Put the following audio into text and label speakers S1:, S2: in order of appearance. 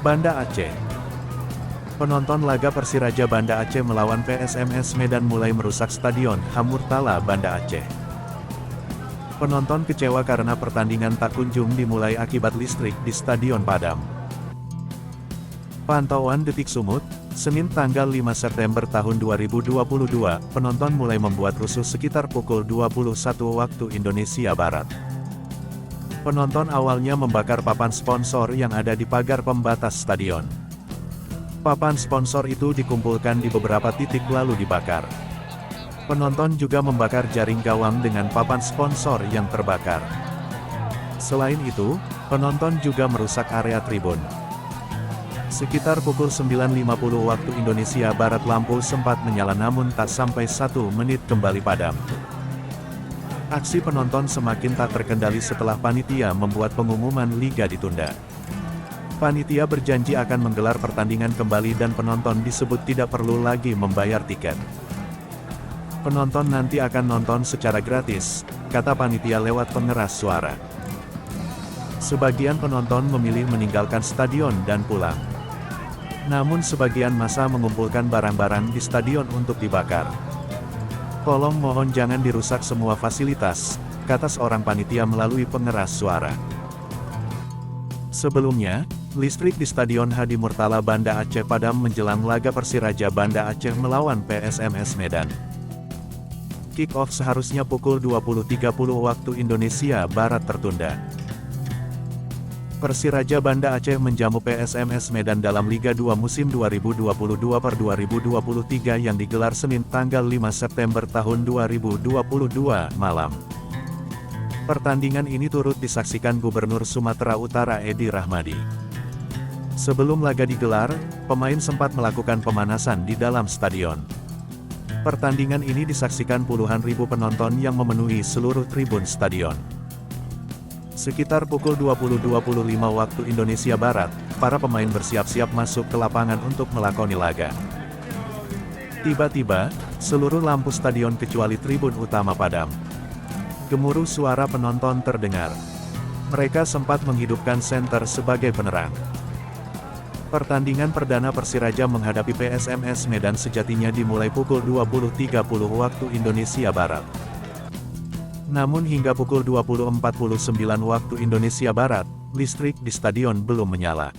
S1: Banda Aceh. Penonton laga Persiraja Banda Aceh melawan PSMS Medan mulai merusak Stadion Hamurtala Banda Aceh. Penonton kecewa karena pertandingan tak kunjung dimulai akibat listrik di Stadion padam. Pantauan Detik Sumut, Senin tanggal 5 September tahun 2022, penonton mulai membuat rusuh sekitar pukul 21 waktu Indonesia Barat. Penonton awalnya membakar papan sponsor yang ada di pagar pembatas stadion. Papan sponsor itu dikumpulkan di beberapa titik lalu dibakar. Penonton juga membakar jaring gawang dengan papan sponsor yang terbakar. Selain itu, penonton juga merusak area tribun. Sekitar pukul 9.50 waktu Indonesia Barat lampu sempat menyala namun tak sampai 1 menit kembali padam. Aksi penonton semakin tak terkendali setelah panitia membuat pengumuman liga ditunda. Panitia berjanji akan menggelar pertandingan kembali dan penonton disebut tidak perlu lagi membayar tiket. Penonton nanti akan nonton secara gratis, kata panitia lewat pengeras suara. Sebagian penonton memilih meninggalkan stadion dan pulang. Namun sebagian massa mengumpulkan barang-barang di stadion untuk dibakar. "Tolong mohon jangan dirusak semua fasilitas," kata seorang panitia melalui pengeras suara. Sebelumnya, listrik di Stadion Hamurtala Banda Aceh padam menjelang laga Persiraja Banda Aceh melawan PSMS Medan. Kick-off seharusnya pukul 20.30 waktu Indonesia Barat tertunda. Persiraja Banda Aceh menjamu PSMS Medan dalam Liga 2 musim 2022-2023 yang digelar Senin tanggal 5 September tahun 2022 malam. Pertandingan ini turut disaksikan Gubernur Sumatera Utara Edi Rahmadi. Sebelum laga digelar, pemain sempat melakukan pemanasan di dalam stadion. Pertandingan ini disaksikan puluhan ribu penonton yang memenuhi seluruh tribun stadion. Sekitar pukul 20.25 waktu Indonesia Barat, para pemain bersiap-siap masuk ke lapangan untuk melakoni laga. Tiba-tiba, seluruh lampu stadion kecuali tribun utama padam. Gemuruh suara penonton terdengar. Mereka sempat menghidupkan senter sebagai penerang. Pertandingan perdana Persiraja menghadapi PSMS Medan sejatinya dimulai pukul 20.30 waktu Indonesia Barat. Namun hingga pukul 20.49 waktu Indonesia Barat, listrik di stadion belum menyala.